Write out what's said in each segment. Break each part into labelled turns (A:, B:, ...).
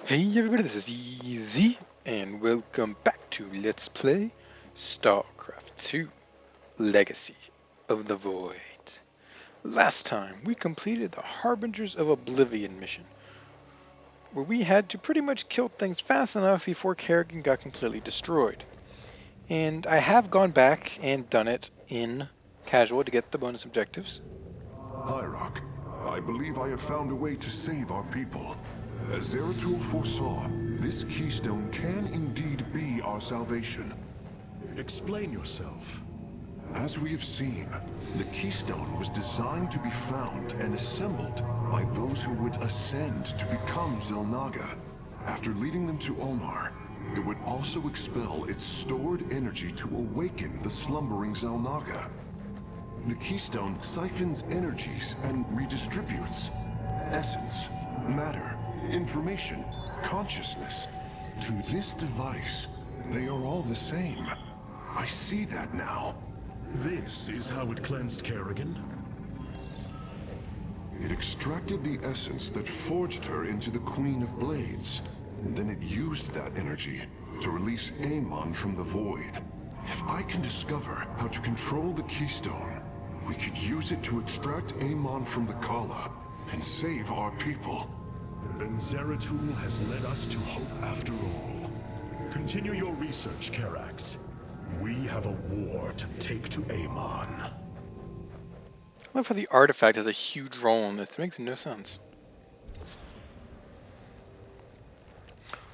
A: Hey everybody, this is Easy, and welcome back to Let's Play Starcraft 2 Legacy of the Void. Last time, we completed the Harbingers of Oblivion mission, where we had to pretty much kill things fast enough before Kerrigan got completely destroyed. And I have gone back and done it in casual to get the bonus objectives.
B: Hierarch, I believe I have found a way to save our people. As Zeratul foresaw, this keystone can indeed be our salvation.
C: Explain yourself.
B: As we have seen, the keystone was designed to be found and assembled by those who would ascend to become Xel'Naga. After leading them to Omar, it would also expel its stored energy to awaken the slumbering Xel'Naga. The keystone siphons energies and redistributes essence, matter, information, consciousness. To this device, they are all the same. I see that now.
C: This is how it cleansed Kerrigan?
B: It extracted the essence that forged her into the Queen of Blades. Then it used that energy to release Amon from the Void. If I can discover how to control the keystone, we could use it to extract Amon from the Kala and save our people.
C: Then Zeratul has led us to hope after all. Continue your research, Karax. We have a war to take to Amon.
A: I love how the artifact has a huge role in this. It makes no sense.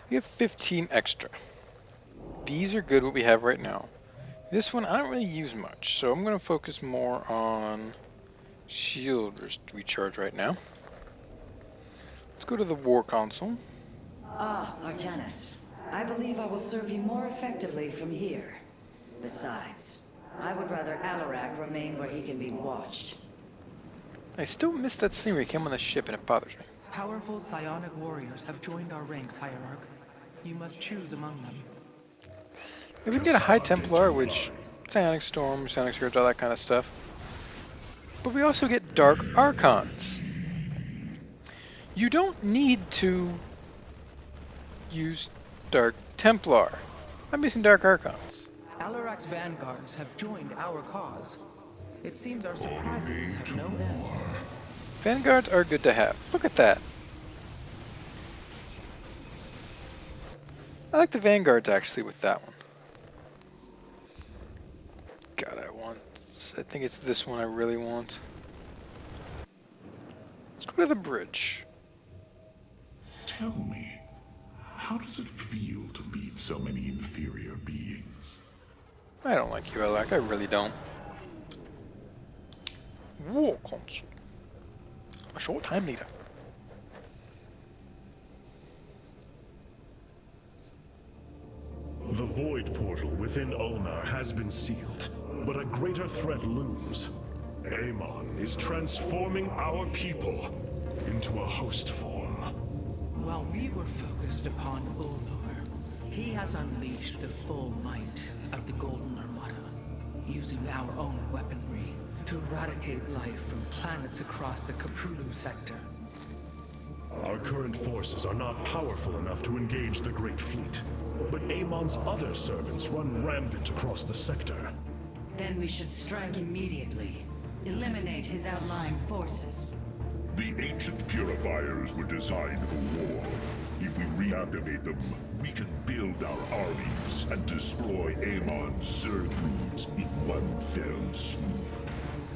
A: We have 15 extra. These are good what we have right now. This one I don't really use much, so I'm going to focus more on shield recharge right now. Let's go to the war console.
D: Ah, Artanis. I believe I will serve you more effectively from here. Besides, I would rather Alarak remain where he can be watched.
A: I still miss that scene where he came on the ship and it bothers me.
E: Powerful psionic warriors have joined our ranks, Hierarch. You must choose among them.
A: We can get a High Templar, which Psionic Storm, Psionic Scourge, all that kind of stuff. But we also get Dark Archons. You don't need to use Dark Templar. I'm using Dark Archons.
E: Alarak's vanguards have joined our cause. It seems our surprises have no end.
A: Vanguards are good to have. Look at that. I like the Vanguards actually with that one. God, I think it's this one I really want. Let's go to the bridge.
F: Tell me, how does it feel to lead so many inferior beings?
A: I don't like you, Alak. I really don't. War console. A short time leader.
C: The Void Portal within Ulnar has been sealed, but a greater threat looms. Amon is transforming our people into a host form.
E: While we were focused upon Ulnar, he has unleashed the full might of the Golden Armada, using our own weaponry to eradicate life from planets across the Kapulu sector.
C: Our current forces are not powerful enough to engage the Great Fleet, but Amon's other servants run rampant across the sector.
G: Then we should strike immediately. Eliminate his outlying forces.
F: The ancient purifiers were designed for war. If we reactivate them, we can build our armies and destroy Amon's Zerg broods in one fell swoop.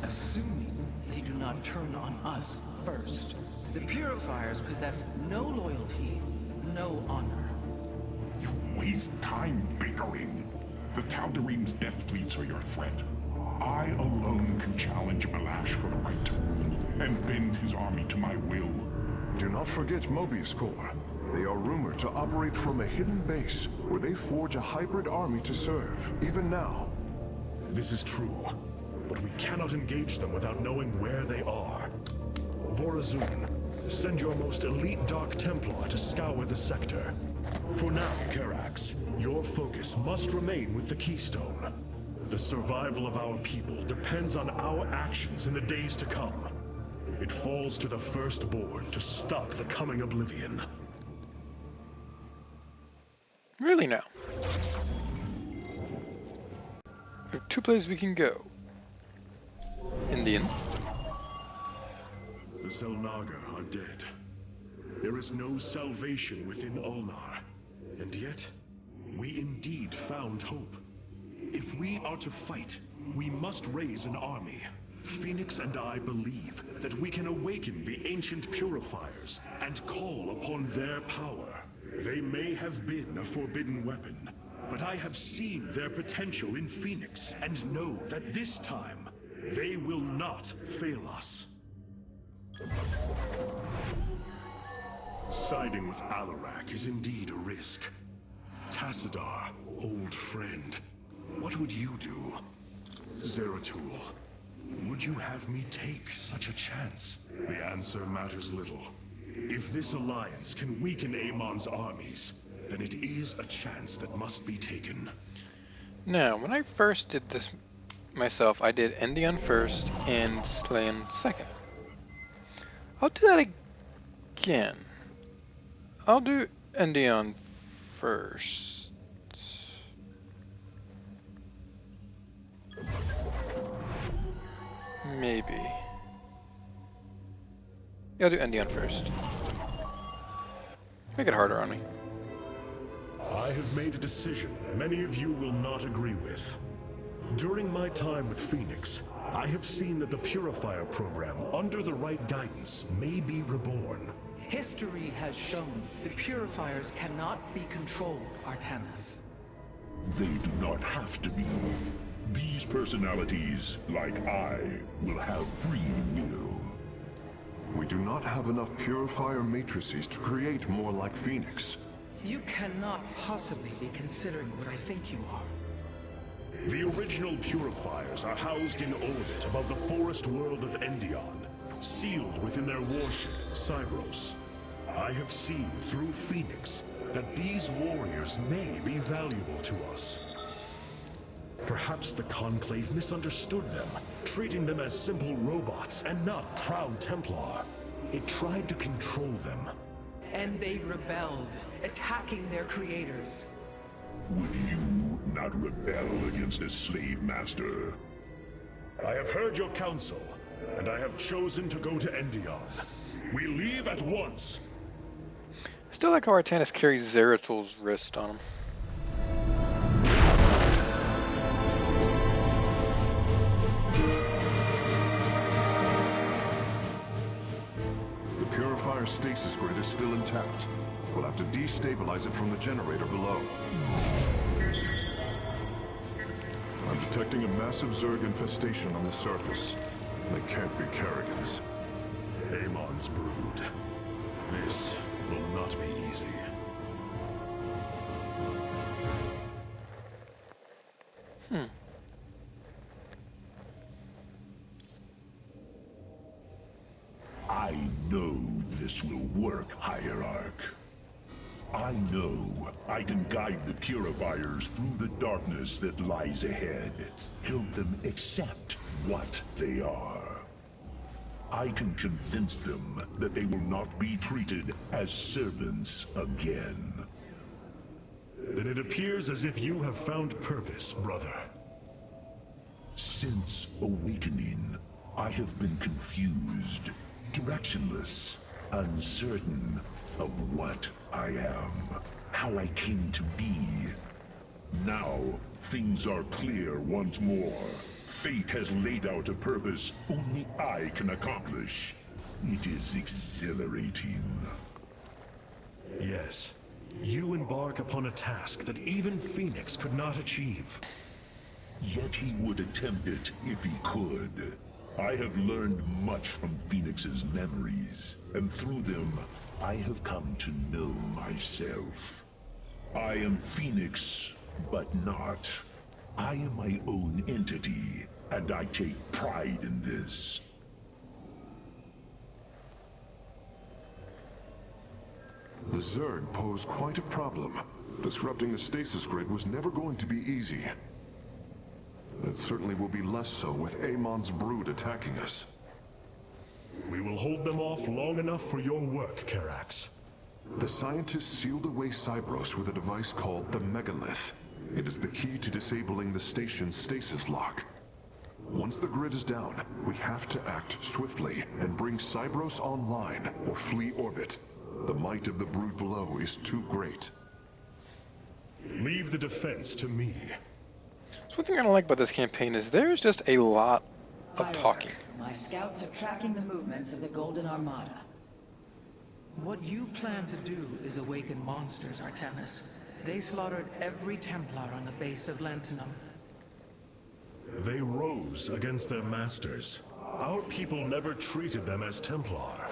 E: Assuming they do not turn on us first. The Purifiers possess no loyalty, no honor.
F: You waste time bickering. The Tal'Darim's death fleets are your threat. I alone can challenge Balash for the right to rule and bend his army to my will.
B: Do not forget Mobius Corps. They are rumored to operate from a hidden base where they forge a hybrid army to serve, even now.
C: This is true, but we cannot engage them without knowing where they are. Vorazun, send your most elite Dark Templar to scour the sector. For now, Karax, your focus must remain with the Keystone. The survival of our people depends on our actions in the days to come. It falls to the Firstborn to stop the coming oblivion.
A: Really now. We have two places we can go. Indian.
C: The Zelnaga are dead. There is no salvation within Ulnar. And yet, we indeed found hope. If we are to fight, we must raise an army. Phoenix and I believe that we can awaken the ancient purifiers and call upon their power. They may have been a forbidden weapon, but I have seen their potential in Phoenix and know that this time, they will not fail us. Siding with Alarak is indeed a risk. Tassadar, old friend, what would you do? Zeratul, would you have me take such a chance? The answer matters little. If this alliance can weaken Amon's armies, then it is a chance that must be taken.
A: Now, when I first did this myself, I did Endion first and Slayan second. I'll do that again. I'll do Endion first. Maybe. Yeah, I'll do Endion first. Make it harder on me.
C: I have made a decision many of you will not agree with. During my time with Phoenix, I have seen that the Purifier program, under the right guidance, may be reborn.
E: History has shown the purifiers cannot be controlled, Artanis.
F: They do not have to be. These personalities, like I, will have free will.
B: We do not have enough purifier matrices to create more like Phoenix.
E: You cannot possibly be considering what I think you are.
C: The original Purifiers are housed in orbit above the forest world of Endion, sealed within their warship, Cybros. I have seen through Phoenix that these warriors may be valuable to us. Perhaps the Conclave misunderstood them, treating them as simple robots and not proud Templar. It tried to control them.
E: And they rebelled, attacking their creators.
F: Would you not rebel against a slave master?
C: I have heard your counsel, and I have chosen to go to Endion. We leave at once.
A: Still like how Artanis carries Zeratul's wrist on him.
B: The Purifier stasis grid is still intact. We'll have to destabilize it from the generator below. I'm detecting a massive Zerg infestation on the surface. They can't be Kerrigans.
C: Amon's brood. This will not be easy.
F: I know this will work, Hierarch. I know I can guide the Purifiers through the darkness that lies ahead. Help them accept what they are. I can convince them that they will not be treated as servants again.
C: Then it appears as if you have found purpose, brother.
F: Since awakening, I have been confused, directionless, uncertain of what I am, how I came to be. Now, things are clear once more. Fate has laid out a purpose only I can accomplish. It is exhilarating.
C: Yes, you embark upon a task that even Phoenix could not achieve.
F: Yet he would attempt it if he could. I have learned much from Phoenix's memories, and through them, I have come to know myself. I am Phoenix, but not. I am my own entity, and I take pride in this.
B: The Zerg pose quite a problem. Disrupting the stasis grid was never going to be easy. It certainly will be less so with Amon's brood attacking us.
C: We will hold them off long enough for your work, Karax.
B: The scientists sealed away Cybros with a device called the Megalith. It is the key to disabling the station's stasis lock. Once the grid is down, we have to act swiftly and bring Cybros online or flee orbit. The might of the brood below is too great.
C: Leave the defense to me.
A: So one thing I don't like about this campaign is there's just a lot of
D: Hierarch,
A: talking.
D: my scouts are tracking the movements of the Golden Armada.
E: What you plan to do is awaken monsters, Artanis. They slaughtered every Templar on the base of Lantinum.
C: They rose against their masters. Our people never treated them as Templar.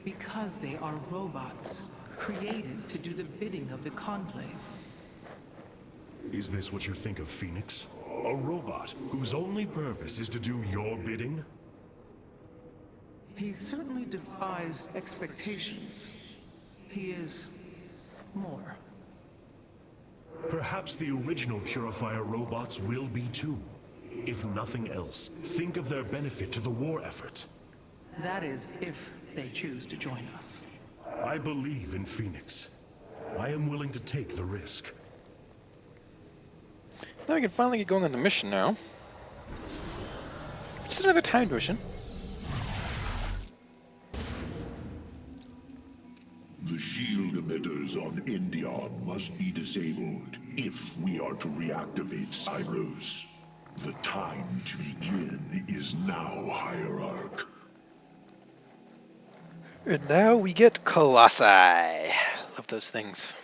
E: Because they are robots, created to do the bidding of the Conclave.
C: Is this what you think of Phoenix? A robot whose only purpose is to do your bidding?
E: He certainly defies expectations. He is more.
C: Perhaps the original Purifier robots will be too. If nothing else, think of their benefit to the war effort.
E: That is, if they choose to join us.
C: I believe in Phoenix. I am willing to take the risk.
A: Now we can finally get going on the mission now. It's another timed mission.
F: The shield emitters on Endion must be disabled if we are to reactivate Cybros. The time to begin is now, Hierarch.
A: And now we get Colossi. Love those things.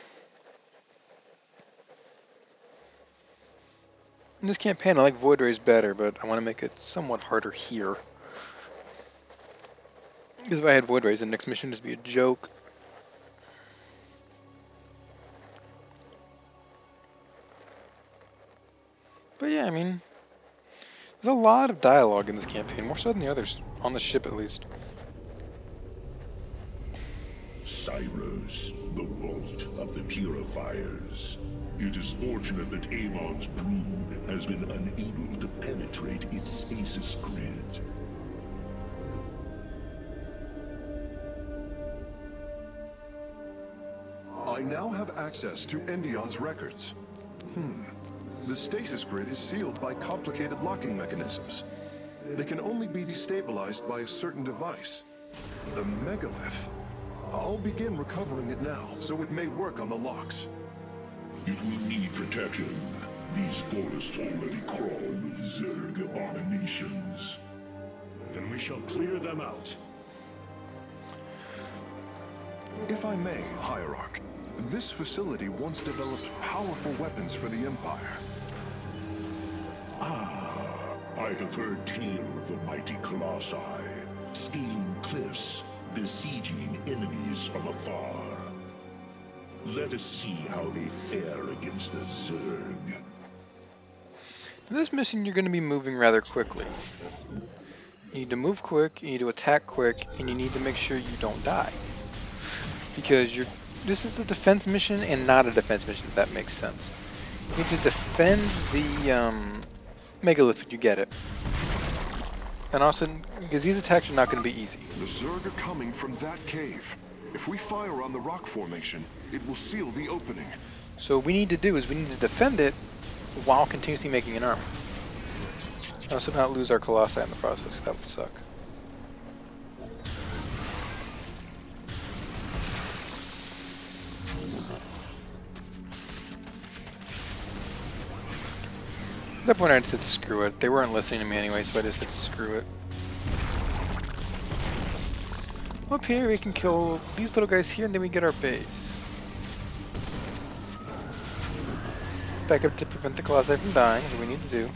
A: In this campaign, I like Void Rays better, but I want to make it somewhat harder here. Because if I had Void Rays, the next mission would just be a joke. But yeah, I mean, there's a lot of dialogue in this campaign, more so than the others, on the ship at least.
F: Cybros, the vault of the Purifiers. It is fortunate that Amon's brood has been unable to penetrate its stasis grid.
B: I now have access to Endion's records. The stasis grid is sealed by complicated locking mechanisms. They can only be destabilized by a certain device. The Megalith. I'll begin recovering it now, so it may work on the locks.
F: It will need protection. These forests already crawl with Zerg abominations.
C: Then we shall clear them out.
B: If I may, Hierarch, this facility once developed powerful weapons for the Empire.
F: I have heard tale of the mighty Colossi, scaling cliffs, besieging enemies from afar. Let us see how they fare against the Zerg.
A: In this mission, you're going to be moving rather quickly. You need to move quick, you need to attack quick, and you need to make sure you don't die. Because this is a defense mission and not a defense mission, if that makes sense. You need to defend the Megalith when you get it. And also, because these attacks are not going to be easy.
B: The Zerg are coming from that cave. If we fire on the rock formation, it will seal the opening.
A: So what we need to do is we need to defend it while continuously making an army. And also not lose our Colossi in the process, 'cause that would suck. At that point I just said screw it. They weren't listening to me anyway, so I just said screw it. Up here we can kill these little guys here and then we get our base. Back up to prevent the Colossi from dying, is what we need to do.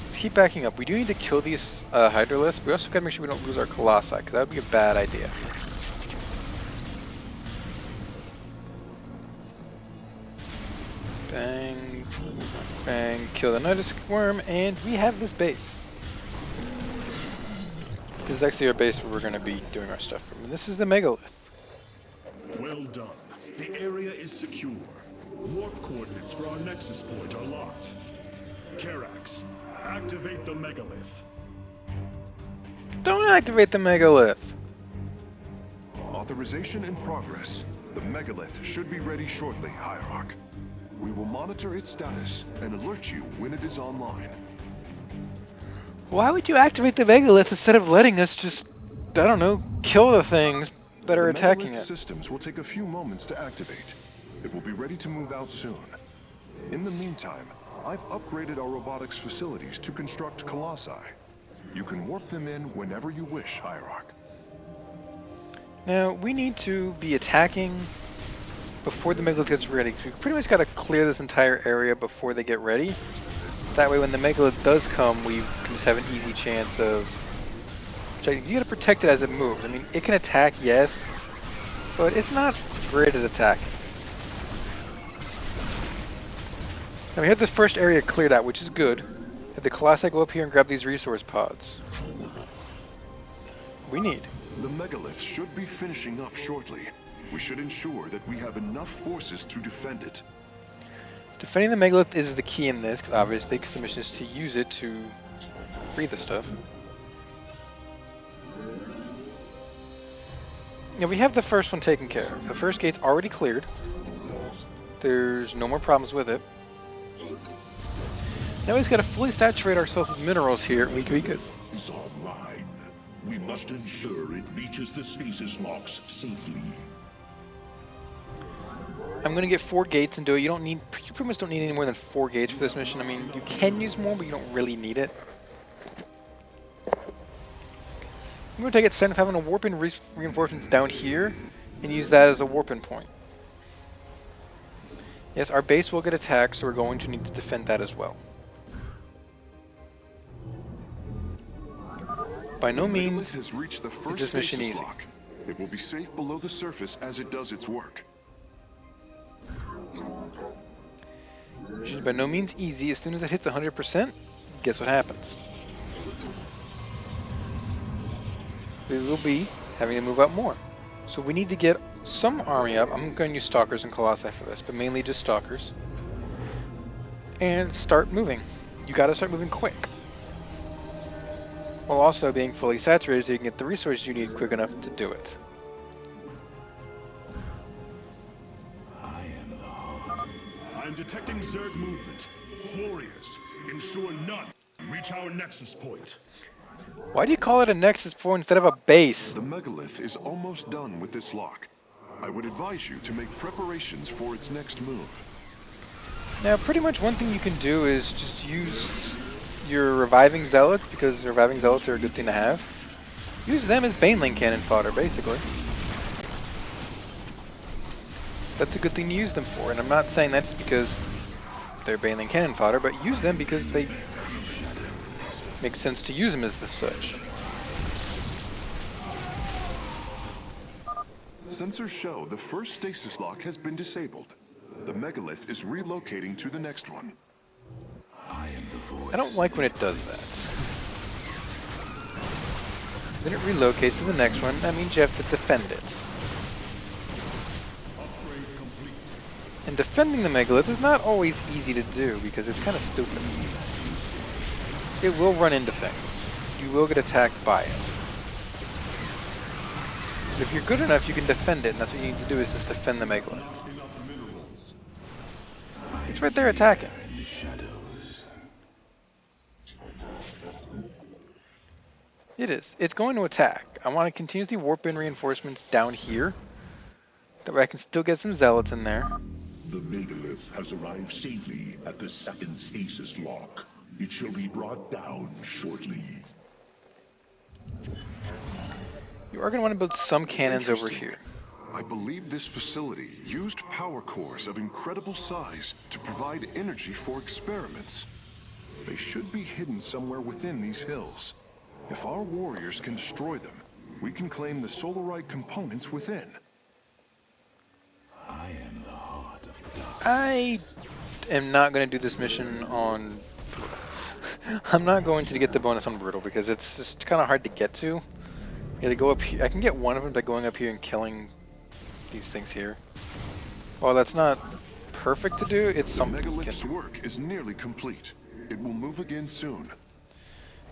A: Let's keep backing up. We do need to kill these Hydralisks, but we also gotta make sure we don't lose our Colossi, because that would be a bad idea. Bang, bang, kill the Nidus Worm, and we have this base. This is actually our base where we're going to be doing our stuff from, and this is the Megalith.
C: Well done. The area is secure. Warp coordinates for our nexus point are locked. Karax, activate the Megalith.
A: Don't activate the megalith.
B: Authorization in progress. The megalith should be ready shortly, Hierarch. We will monitor its status and alert you when it is online.
A: Why would you activate the megalith instead of letting us just, I don't know, kill the things that are attacking
B: The
A: it?
B: systems will take a few moments to activate. It will be ready to move out soon. In the meantime, I've upgraded our robotics facilities to construct Colossi. You can warp them in whenever you wish, Hierarch.
A: Now, we need to be attacking before the megalith gets ready. We pretty much got to clear this entire area before they get ready. That way, when the megalith does come, we can just have an easy chance of... You got to protect it as it moves. I mean, it can attack, yes, but it's not great at attacking. Now, we have this first area cleared out, which is good. Have the Colossi go up here and grab these resource pods. We need.
B: The megalith should be finishing up shortly. We should ensure that we have enough forces to defend it.
A: Defending the megalith is the key in this, obviously, because the mission is to use it to free the stuff. Now we have the first one taken care of. The first gate's already cleared. There's no more problems with it. Now we've got to fully saturate ourselves with minerals here, and we can be good.
F: Is online. We must ensure it reaches the stasis locks safely.
A: I'm gonna get 4 gates and do it. You pretty much don't need any more than 4 gates for this mission. I mean, you can use more, but you don't really need it. I'm gonna take it instead of having a warping reinforcements down here and use that as a warping point. Yes, our base will get attacked, so we're going to need to defend that as well. By no means
B: has reached the first
A: is this mission
B: stasis
A: easy.
B: lock. It will be safe below the surface as it does its work.
A: Mission's by no means easy. As soon as it hits 100%, guess what happens? We will be having to move up more. So we need to get some army up. I'm going to use Stalkers and Colossi for this, but mainly just Stalkers. And start moving. You got to start moving quick. While also being fully saturated so you can get the resources you need quick enough to do it.
C: I'm detecting Zerg movement. Warriors, ensure none reach our nexus point.
A: Why do you call it a nexus point instead of a base?
B: The megalith is almost done with this lock. I would advise you to make preparations for its next move.
A: Now, pretty much one thing you can do is just use your reviving zealots, because reviving zealots are a good thing to have. Use them as Baneling cannon fodder, basically. That's a good thing to use them for, and I'm not saying that's because they're Baneling cannon fodder, but use them because they make sense to use them as such.
B: Sensors show the first stasis lock has been disabled. The megalith is relocating to the next one.
A: I don't like when it does that. Then it relocates to the next one. That means you have to defend it. And defending the megalith is not always easy to do because it's kind of stupid. It will run into things. You will get attacked by it. But if you're good enough, you can defend it, and that's what you need to do, is just defend the megalith. It's right there attacking. It is. It's going to attack. I want to continuously warp in reinforcements down here. That way I can still get some zealots in there.
F: The megalith has arrived safely at the second stasis lock. It shall be brought down shortly.
A: You are going to want to build some cannons over here.
B: I believe this facility used power cores of incredible size to provide energy for experiments. They should be hidden somewhere within these hills. If our warriors can destroy them, we can claim the Solarite components within.
A: I am not going to do this mission on Brutal. I'm not going to get the bonus on Brutal because it's just kind of hard to get to. You gotta go up here. I can get one of them by going up here and killing these things here. While that's not perfect to do, it's something.
B: The megalith's work is nearly complete. It will move again soon.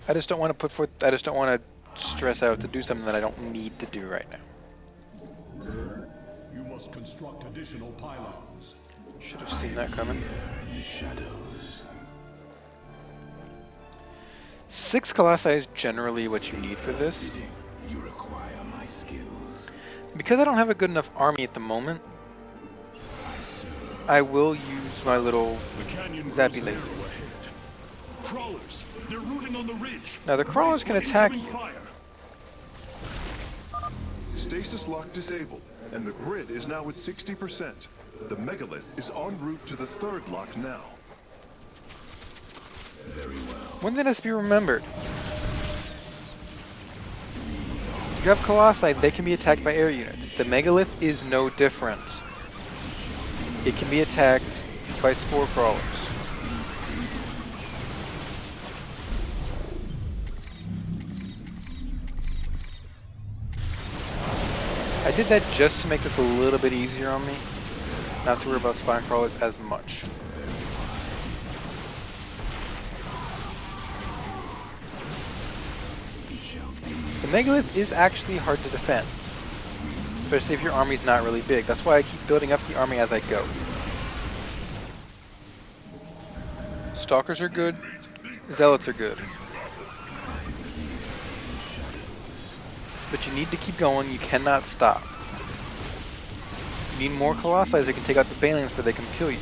A: I just don't want to put forth. I just don't want to stress out to do something that I don't need to do right now.
C: You must construct additional pylons.
A: Should have seen that coming.
B: In the shadows.
A: 6 Colossi is generally what you need for this.
B: You require my skills.
A: Because I don't have a good enough army at the moment, I will use my little
C: The canyon
A: zappy
C: grows
A: laser.
C: narrow ahead. Crawlers, they're rooting on the ridge.
A: Now the crawlers can attack you.
C: Fire.
B: Stasis lock disabled, and the grid is now at 60%. The megalith is en route to the 3rd lock now. Very well.
A: One thing has to be remembered. You have Colossi, they can be attacked by air units. The megalith is no different. It can be attacked by spore crawlers. I did that just to make this a little bit easier on me. Not to worry about spine crawlers as much. The megalith is actually hard to defend. Especially if your army's not really big. That's why I keep building up the army as I go. Stalkers are good. Zealots are good. But you need to keep going. You cannot stop. You need more Colossi that can take out the Banelings before they can kill you.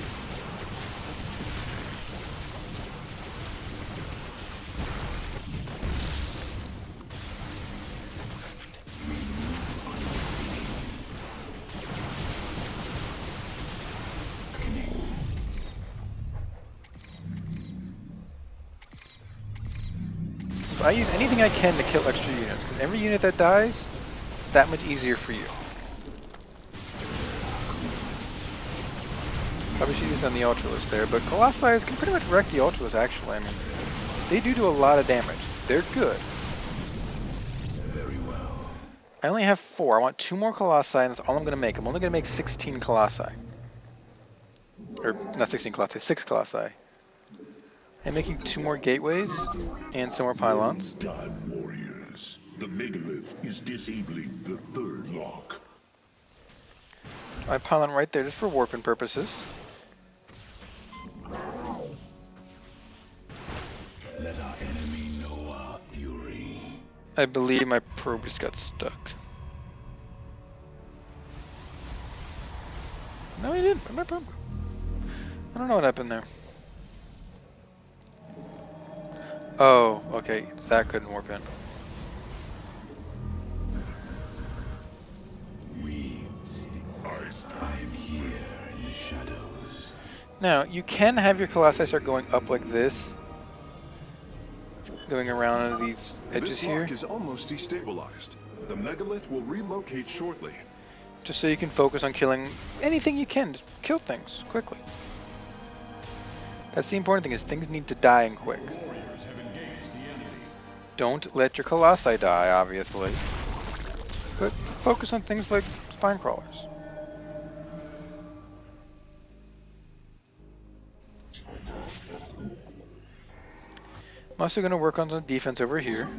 A: I use anything I can to kill extra units, because every unit that dies, it's that much easier for you. Probably should use on the Ultralisk there, but Colossi can pretty much wreck the Ultralisk actually. I mean, they do a lot of damage. They're good.
B: Very well.
A: I only have 4. I want 2 more Colossi, and that's all I'm going to make. I'm only going to make 16 Colossi. Or, not 16 Colossi, 6 Colossi. I'm making 2 more gateways and some more pylons.
F: Done, warriors. The megalith is disabling the 3rd lock.
A: My pylon right there just for warping purposes.
B: Let our enemy know our fury.
A: I believe my probe just got stuck. No, he didn't. My probe. I don't know what happened there. Oh, okay. That couldn't warp in.
B: I'm here in the shadows.
A: Now, you can have your Colossi start going up like this. Going around these edges
B: This
A: here.
B: lock is almost destabilized. The megalith will relocate shortly.
A: Just so you can focus on killing anything you can. Just kill things quickly. That's the important thing, is things need to die and quick. Don't let your Colossi die, obviously. But focus on things like spine crawlers. I'm also going to work on some defense over here.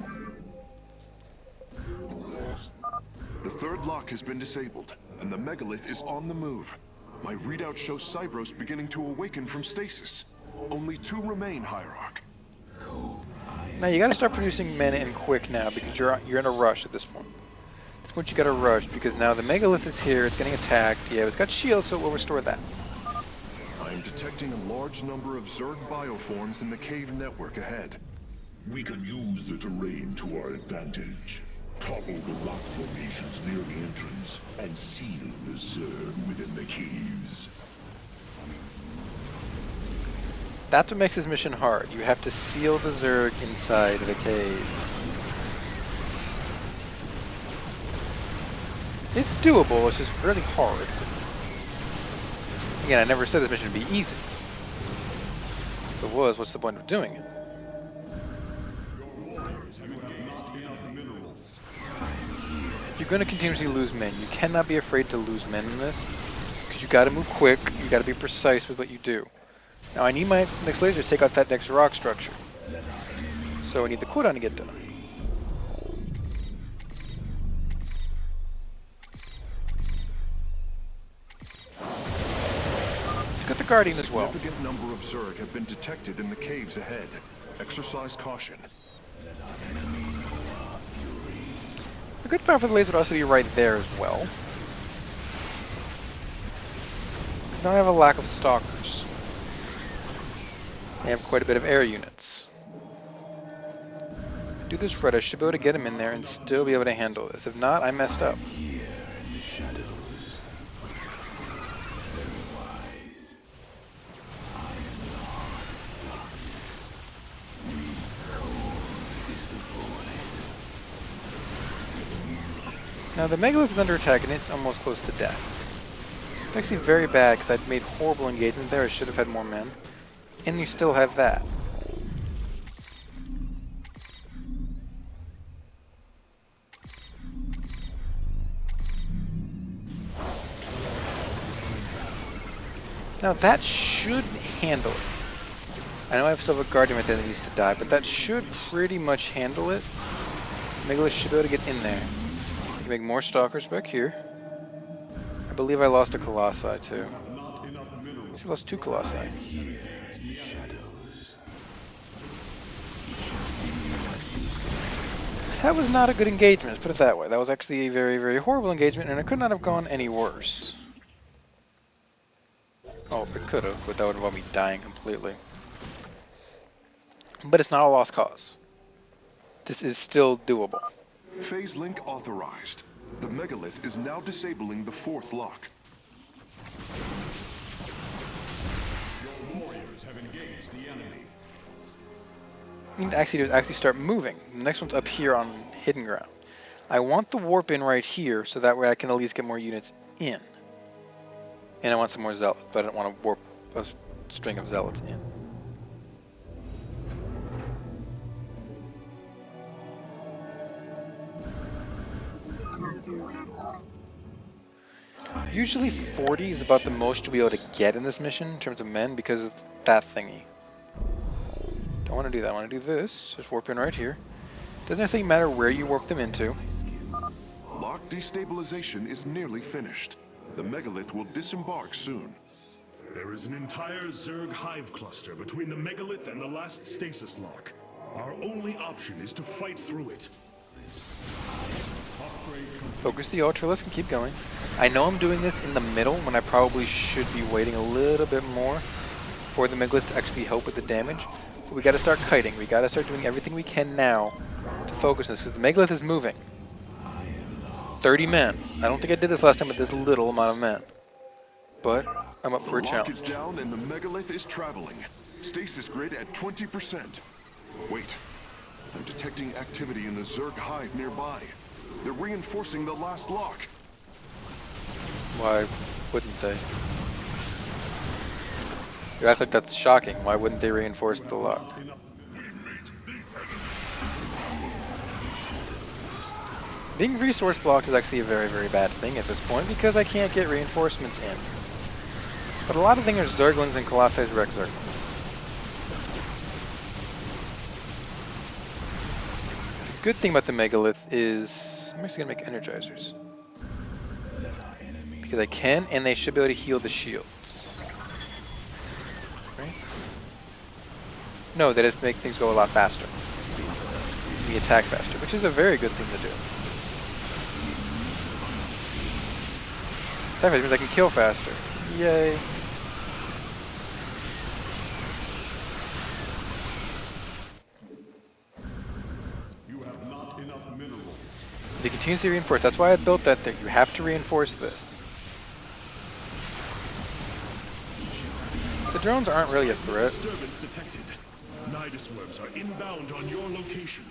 B: The 3rd lock has been disabled, and the megalith is on the move. My readout shows Cybros beginning to awaken from stasis. Only 2 remain, Hierarch.
A: Now you got to start producing men in quick now, because you're in a rush at this point. At this point you got to rush, because now the megalith is here. It's getting attacked. Yeah, it's got shields, so it will restore that.
B: I am detecting a large number of Zerg bioforms in the cave network ahead.
F: We can use the terrain to our advantage. Topple the rock formations near the entrance and seal the Zerg within the caves.
A: That's what makes this mission hard. You have to seal the Zerg inside the caves. It's doable, it's just really hard. Again, I never said this mission would be easy. If it was, what's the point of doing it? You're going to continuously lose men. You cannot be afraid to lose men in this, because you got to move quick, you got to be precise with what you do. Now I need my next laser to take out that next rock structure. So I need the cooldown to get done. with the Guardian as well.
B: A significant number of Zerg have been detected in the caves ahead. Exercise caution.
A: A good spot for the laser would also be right there as well. Now I have a lack of stalkers. I have quite a bit of air units. Do this right, I should be able to get him in there and still be able to handle this. If not, I messed up. Now the Megalith is under attack and it's almost close to death. It's actually very bad because I'd made horrible engagement there. I should have had more men. And you still have that. Now that should handle it. I know I have still have a Guardian right there that needs to die, but that should pretty much handle it. Megalith should be able to get in there. You can make more Stalkers back here. I believe I lost a Colossi too. I lost 2 Colossi. That was not a good engagement, let's put it that way. That was actually a very, very horrible engagement, and it could not have gone any worse. Oh, it could have, but that would involve me dying completely. But it's not a lost cause. This is still doable.
B: Phase link authorized. The Megalith is now disabling the 4th lock.
C: Your warriors have engaged the enemy.
A: What I need to actually do is actually start moving. The next one's up here on hidden ground. I want the warp in right here, so that way I can at least get more units in. And I want some more zealots, but I don't want to warp a string of zealots in. Usually 40 is about the most you'll be able to get in this mission in terms of men because it's that thingy. Don't want to do that. I want to do this. Just warp in right here. Doesn't necessarily matter where you warp them into.
B: Lock destabilization is nearly finished. The Megalith will disembark soon.
C: There is an entire Zerg hive cluster between the Megalith and the last stasis lock. Our only option is to fight through it.
A: Focus the Ultralisk and keep going. I know I'm doing this in the middle when I probably should be waiting a little bit more for the Megalith to actually help with the damage. But we gotta start kiting. We gotta start doing everything we can now to focus this, because the Megalith is moving. 30 men. I don't think I did this last time with this little amount of men. But I'm up for a
B: The lock
A: challenge.
B: is down and the Megalith is traveling. Stasis grid at 20%. Wait. I'm detecting activity in the Zerg hive nearby. They're reinforcing the last lock.
A: Why wouldn't they? You act like that's shocking. Why wouldn't they reinforce the lock? Being resource blocked is actually a very, very bad thing at this point because I can't get reinforcements in. But a lot of things are Zerglings and Colossi Rex Zerglings. The good thing about the Megalith is I'm actually going to make Energizers. Because I can, and they should be able to heal the shields. Right? No, they just make things go a lot faster. We attack faster, which is a very good thing to do. Attack faster means I can kill faster. Yay.
C: You have not enough minerals.
A: They continuously reinforce. That's why I built that thing. You have to reinforce this. The drones aren't really a threat.
C: Disturbance detected. Nidus worms are inbound on your location.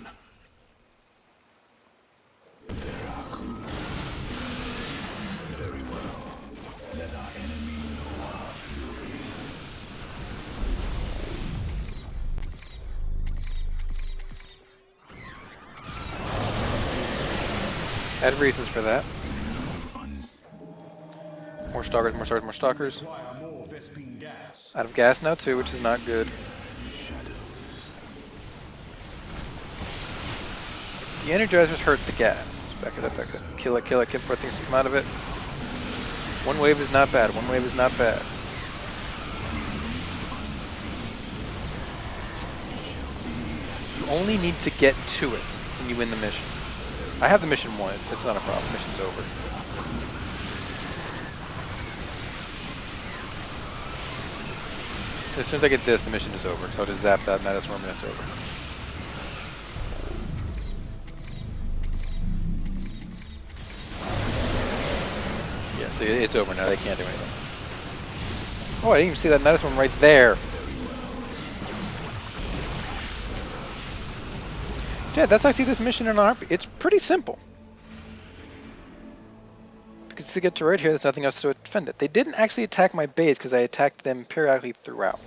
A: I had reasons for that. More stalkers, more stalkers, more stalkers. Out of gas now too, which is not good. The Energizers hurt the gas. Back it up, back it up. Kill it before things come out of it. One wave is not bad, one wave is not bad. only need to get to it, and you win the mission. I have the mission won. It's not a problem. Mission's over. So as soon as I get this, the mission is over. So I'll just zap that, and that's 1 minute's over. Yeah, see, it's over now. They can't do anything. Oh, I didn't even see that medicine one right there. Yeah, that's actually this mission in RP. It's pretty simple. Because to get to right here, there's nothing else to defend it. They didn't actually attack my base because I attacked them periodically throughout.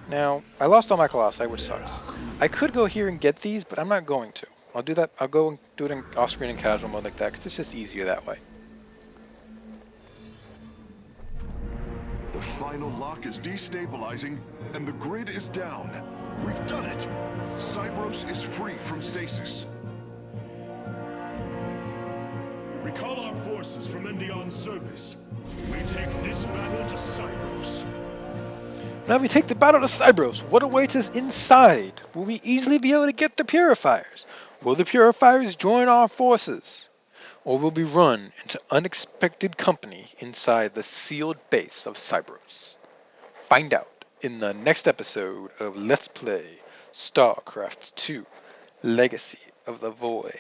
A: Now, I lost all my Colossi, which sucks. I could go here and get these, but I'm not going to. I'll do that. I'll go and do it in off-screen and casual mode like that because it's just easier that way.
B: The final lock is destabilizing, and the grid is down. We've done it. Cybros is free from stasis.
C: Recall our forces from Endion's service. We take this battle to Cybros.
A: Now we take the battle to Cybros. What awaits us inside? Will we easily be able to get the Purifiers? Will the Purifiers join our forces? Or will we run into unexpected company inside the sealed base of Cybros? Find out in the next episode of Let's Play StarCraft 2 Legacy of the Void.